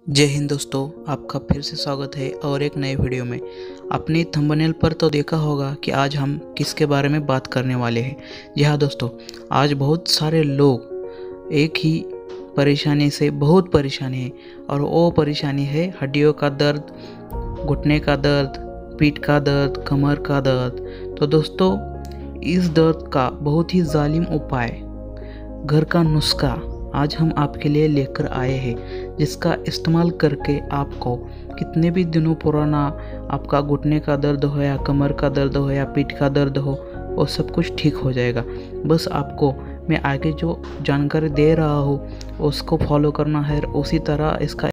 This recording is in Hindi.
जय हिंद दोस्तों, आपका फिर से स्वागत है और एक नए वीडियो में। अपनी थंबनेल पर तो देखा होगा कि आज हम किसके बारे में बात करने वाले हैं। जी हाँ दोस्तों, आज बहुत सारे लोग एक ही परेशानी से बहुत परेशानी है और वो परेशानी है हड्डियों का दर्द, घुटने का दर्द, पीठ का दर्द, कमर का दर्द। तो दोस्तों, इस दर्द का बहुत ही जालिम उपाय, घर का नुस्खा आज हम आपके लिए लेकर आए हैं, जिसका इस्तेमाल करके आपको कितने भी दिनों पुराना आपका घुटने का दर्द हो या कमर का दर्द हो या पीठ का दर्द हो, वो सब कुछ ठीक हो जाएगा। बस आपको मैं आगे जो जानकारी दे रहा हूँ उसको फॉलो करना है, उसी तरह इसका